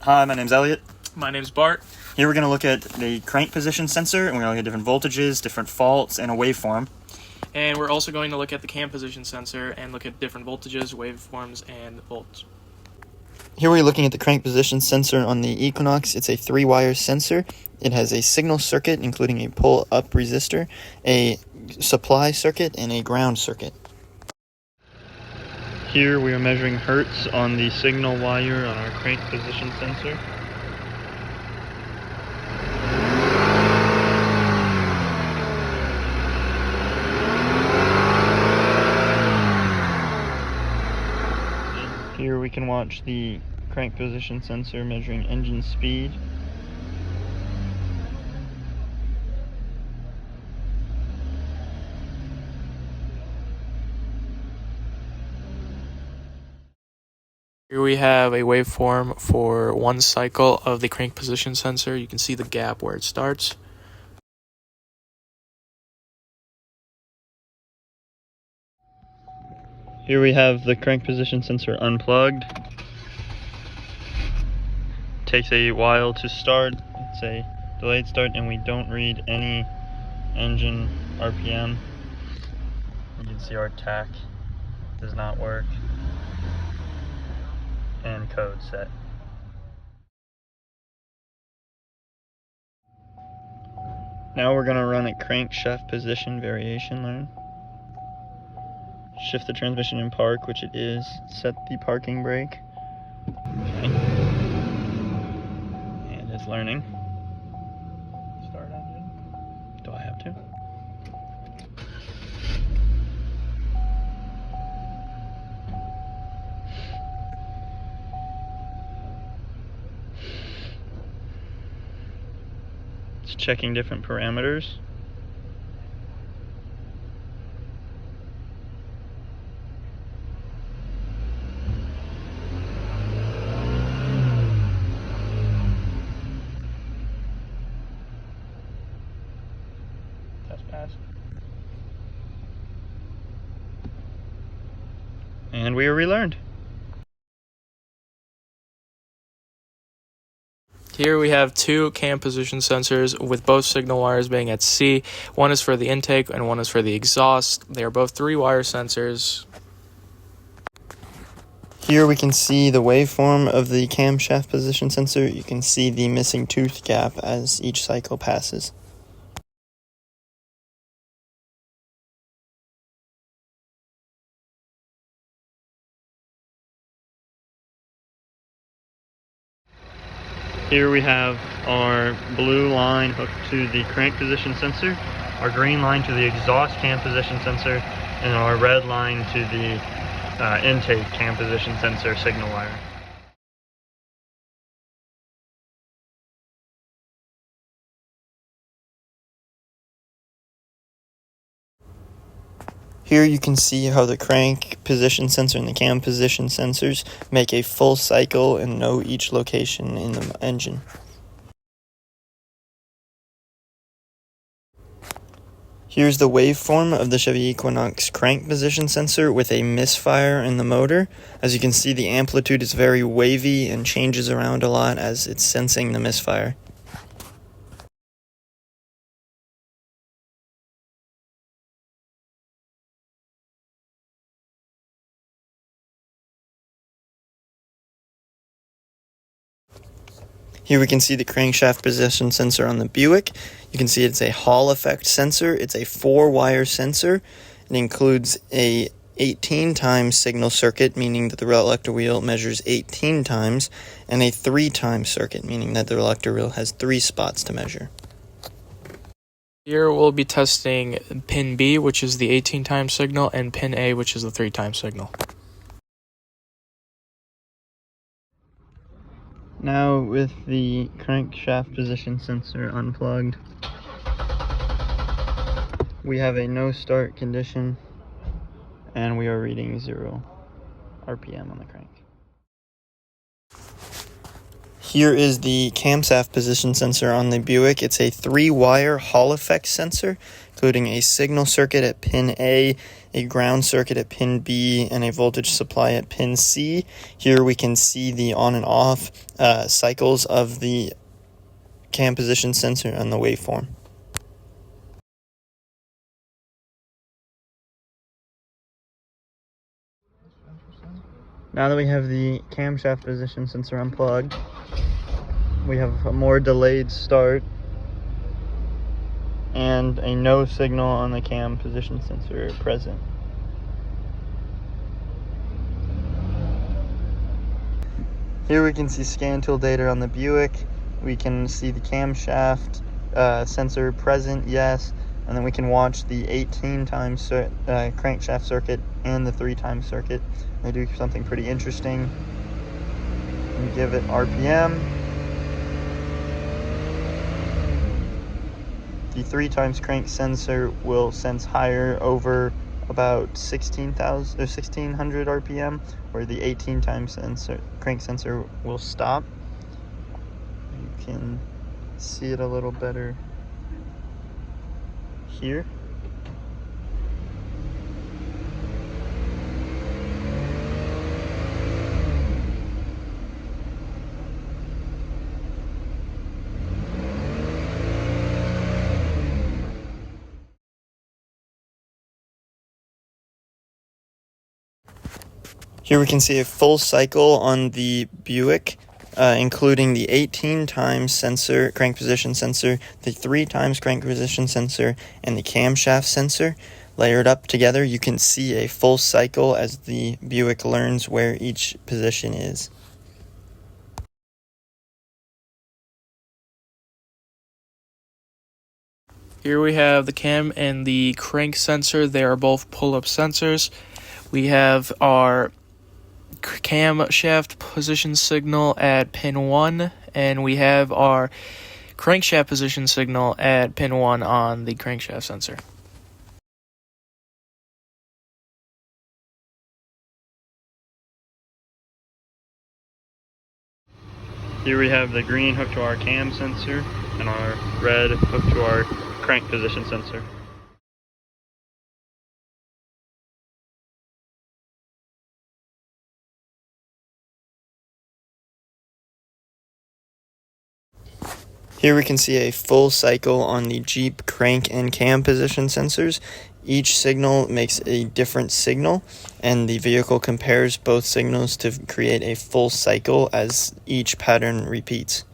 Hi, my name's Elliot. My name's Bart. Here we're going to look at the crank position sensor, and we're going to look at different voltages, different faults, and a waveform. And we're also going to look at the cam position sensor and look at different voltages, waveforms, and volts. Here we're looking at the crank position sensor on the Equinox. It's a 3-wire sensor. It has a signal circuit, including a pull-up resistor, a supply circuit, and a ground circuit. Here we are measuring hertz on the signal wire on our crank position sensor. Here we can watch the crank position sensor measuring engine speed. Here we have a waveform for one cycle of the crank position sensor. You can see the gap where it starts. Here we have the crank position sensor unplugged. Takes a while to start. It's a delayed start, and we don't read any engine RPM. You can see our tach does not work. And code set. Now we're going to run a crankshaft position variation learn. Shift the transmission in park, which it is. Set the parking brake. Okay. And it's learning. Start engine. Do I have to? It's checking different parameters. Test pass. And we are relearned. Here we have two cam position sensors with both signal wires being at C. One is for the intake and one is for the exhaust. They are both 3-wire sensors. Here we can see the waveform of the camshaft position sensor. You can see the missing tooth gap as each cycle passes. Here we have our blue line hooked to the crank position sensor, our green line to the exhaust cam position sensor, and our red line to the intake cam position sensor signal wire. Here you can see how the crank position sensor and the cam position sensors make a full cycle and know each location in the engine. Here's the waveform of the Chevy Equinox crank position sensor with a misfire in the motor. As you can see, the amplitude is very wavy and changes around a lot as it's sensing the misfire. Here we can see the crankshaft position sensor on the Buick. You can see it's a Hall effect sensor. It's a 4-wire sensor. It includes a 18 times signal circuit, meaning that the reluctor wheel measures 18 times, and a 3-time circuit, meaning that the reluctor wheel has 3 spots to measure. Here we'll be testing pin B, which is the 18-time signal, and pin A, which is the 3-time signal. Now with the crankshaft position sensor unplugged, we have a no start condition and we are reading 0 RPM on the crank. Here is the camshaft position sensor on the Buick. It's a 3-wire Hall effect sensor. including a signal circuit at pin A, a ground circuit at pin B, and a voltage supply at pin C. Here we can see the on and off cycles of the cam position sensor on the waveform. Now that we have the camshaft position sensor unplugged, we have a more delayed start and a no signal on the cam position sensor present. Here we can see scan tool data on the Buick. We can see the camshaft sensor present, yes, and then we can watch the 18 times crankshaft circuit and the 3 times circuit. They do something pretty interesting. We give it RPM. The 3 times crank sensor will sense higher over about 1600 RPM, where the 18 times crank sensor will stop. You can see it a little better here. Here we can see a full cycle on the Buick, including the 18 times sensor, crank position sensor, the 3 times crank position sensor, and the camshaft sensor. Layered up together, you can see a full cycle as the Buick learns where each position is. Here we have the cam and the crank sensor. They are both pull-up sensors. We have our camshaft position signal at pin 1, and we have our crankshaft position signal at pin 1 on the crankshaft sensor. Here we have the green hooked to our cam sensor and our red hooked to our crank position sensor. Here we can see a full cycle on the Jeep crank and cam position sensors. Each signal makes a different signal, and the vehicle compares both signals to create a full cycle as each pattern repeats.